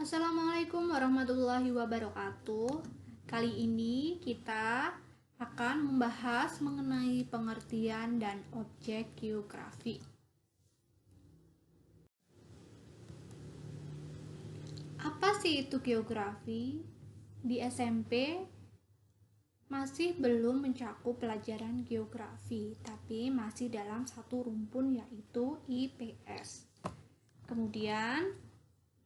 Assalamualaikum warahmatullahi wabarakatuh. Kali ini kita akan membahas mengenai pengertian dan objek geografi. Apa sih itu geografi? Di SMP masih belum mencakup pelajaran geografi, tapi masih dalam satu rumpun yaitu IPS. Kemudian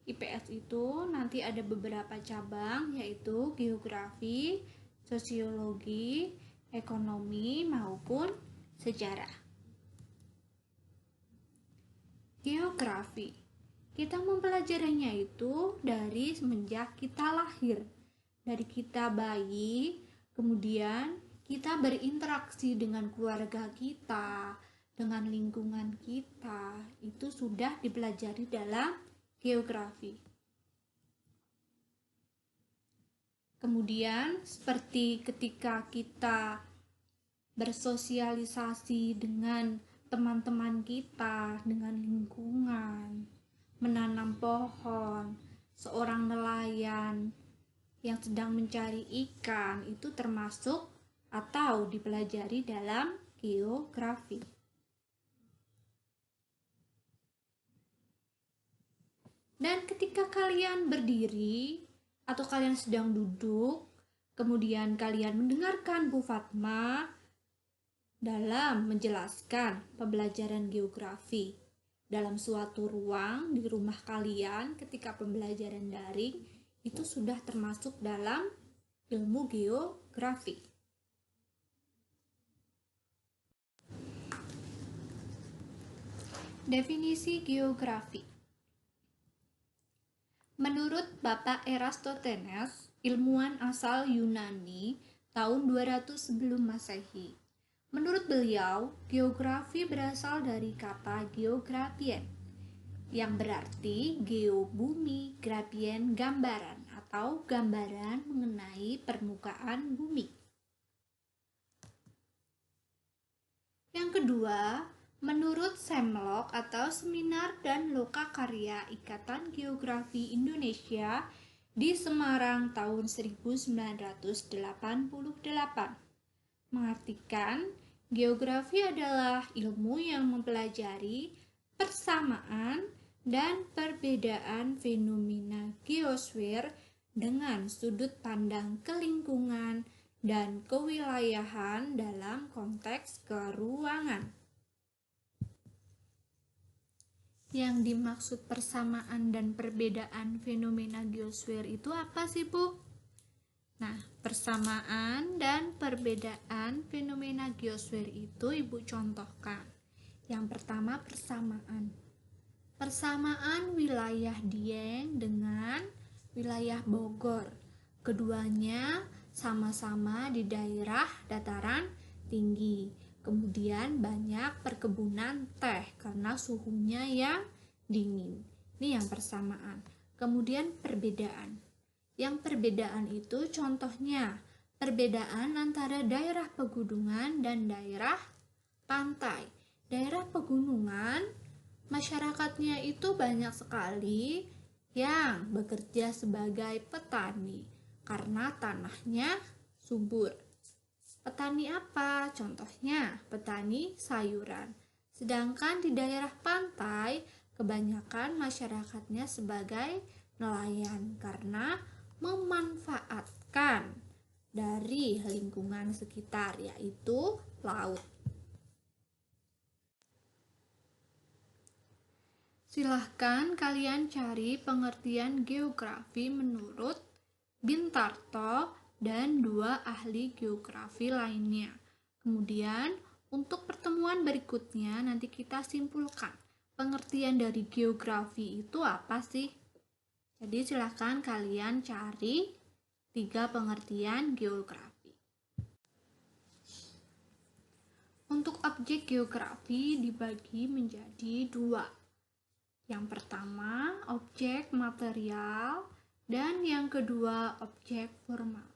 IPS itu nanti ada beberapa cabang yaitu geografi, sosiologi, ekonomi, maupun sejarah. Geografi, kita mempelajarinya itu dari semenjak kita lahir. Dari kita bayi, kemudian kita berinteraksi dengan keluarga kita, dengan lingkungan kita, itu sudah dipelajari dalam geografi. Kemudian seperti ketika kita bersosialisasi dengan teman-teman kita, dengan lingkungan, menanam pohon, seorang nelayan yang sedang mencari ikan, itu termasuk atau dipelajari dalam geografi. Dan ketika kalian berdiri atau kalian sedang duduk, kemudian kalian mendengarkan Bu Fatma dalam menjelaskan pembelajaran geografi dalam suatu ruang di rumah kalian ketika pembelajaran daring, itu sudah termasuk dalam ilmu geografi. Definisi geografi. Menurut Bapak Eratosthenes, ilmuwan asal Yunani, tahun 200 sebelum Masehi. Menurut beliau, geografi berasal dari kata geografien, yang berarti geo bumi, grafien gambaran atau gambaran mengenai permukaan bumi. Yang kedua, menurut Semlok atau Seminar dan Lokakarya Ikatan Geografi Indonesia di Semarang tahun 1988, mengartikan geografi adalah ilmu yang mempelajari persamaan dan perbedaan fenomena geosfer dengan sudut pandang kelingkungan dan kewilayahan dalam konteks keruangan. Yang dimaksud persamaan dan perbedaan fenomena geosfer itu apa sih, Bu? Nah, persamaan dan perbedaan fenomena geosfer itu Ibu contohkan. Yang pertama, persamaan. Persamaan wilayah Dieng dengan wilayah Bogor. Keduanya sama-sama di daerah dataran tinggi. Kemudian banyak perkebunan teh karena suhunya yang dingin. Ini yang persamaan. Kemudian perbedaan. Yang perbedaan itu contohnya perbedaan antara daerah pegunungan dan daerah pantai. Daerah pegunungan masyarakatnya itu banyak sekali yang bekerja sebagai petani karena tanahnya subur. Petani apa? Contohnya petani sayuran. Sedangkan di daerah pantai, kebanyakan masyarakatnya sebagai nelayan karena memanfaatkan dari lingkungan sekitar, yaitu laut. Silahkan kalian cari pengertian geografi menurut Bintarto dan dua ahli geografi lainnya. Kemudian untuk pertemuan berikutnya nanti kita simpulkan pengertian dari geografi itu apa sih? Jadi silakan kalian cari 3 pengertian geografi. Untuk objek geografi dibagi menjadi 2. Yang pertama objek material dan yang kedua objek formal.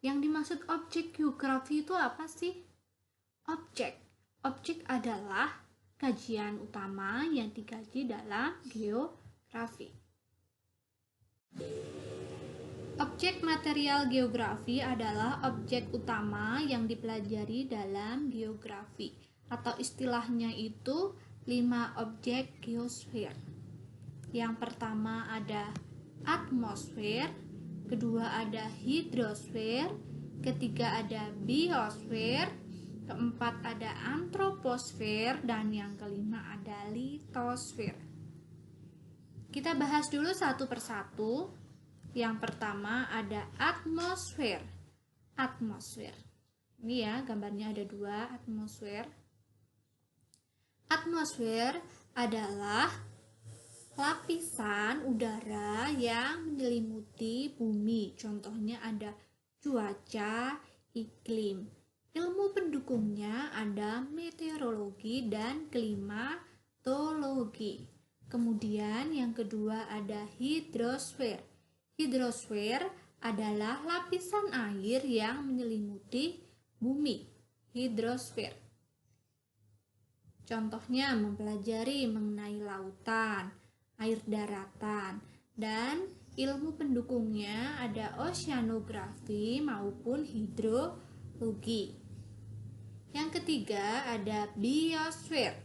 Yang dimaksud objek geografi itu apa sih? Objek adalah kajian utama yang dikaji dalam geografi. Objek material geografi adalah objek utama yang dipelajari dalam geografi, atau istilahnya itu 5 objek geosfer. Yang pertama ada atmosfer, kedua ada hidrosfer, ketiga ada biosfer, keempat ada antroposfer, dan yang kelima ada litosfer. Kita bahas dulu satu persatu. Yang pertama ada atmosfer. Atmosfer. Ini ya, gambarnya ada 2 atmosfer. Atmosfer adalah lapisan udara yang menyelimuti bumi. Contohnya ada cuaca, iklim. Ilmu pendukungnya ada meteorologi dan klimatologi. Kemudian yang kedua ada hidrosfer. Hidrosfer adalah lapisan air yang menyelimuti bumi. Hidrosfer. Contohnya mempelajari mengenai lautan, air daratan, dan ilmu pendukungnya ada oceanografi maupun hidrologi. Yang ketiga ada biosfer.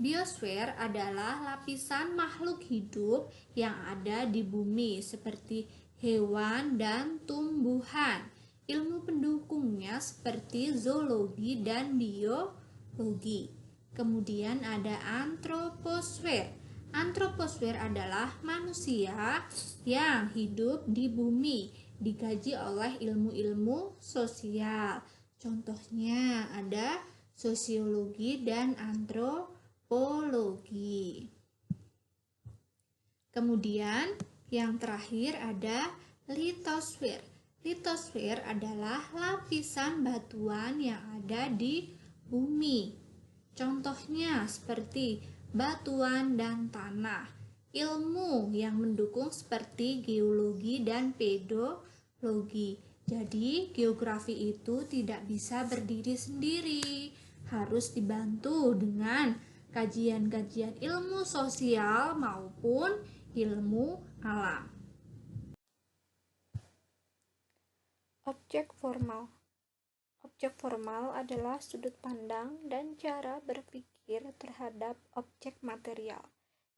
Biosfer adalah lapisan makhluk hidup yang ada di bumi seperti hewan dan tumbuhan. Ilmu pendukungnya seperti zoologi dan biologi. Kemudian ada antroposfer. Antroposfer adalah manusia yang hidup di bumi, dikaji oleh ilmu-ilmu sosial. Contohnya ada sosiologi dan antropologi. Kemudian yang terakhir ada litosfer. Litosfer adalah lapisan batuan yang ada di bumi. Contohnya seperti batuan dan tanah. Ilmu yang mendukung seperti geologi dan pedologi. Jadi geografi itu tidak bisa berdiri sendiri, harus dibantu dengan kajian-kajian ilmu sosial maupun ilmu alam. Objek formal. Objek formal adalah sudut pandang dan cara berpikir terhadap objek material.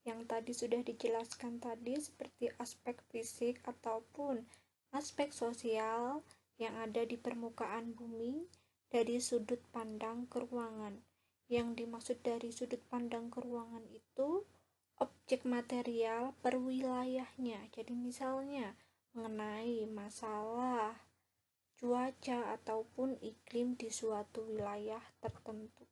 Yang tadi sudah dijelaskan tadi seperti aspek fisik ataupun aspek sosial yang ada di permukaan bumi dari sudut pandang keruangan. Yang dimaksud dari sudut pandang keruangan itu objek material per wilayahnya. Jadi misalnya mengenai masalah cuaca ataupun iklim di suatu wilayah tertentu.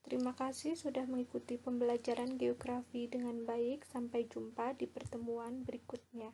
Terima kasih sudah mengikuti pembelajaran geografi dengan baik. Sampai jumpa di pertemuan berikutnya.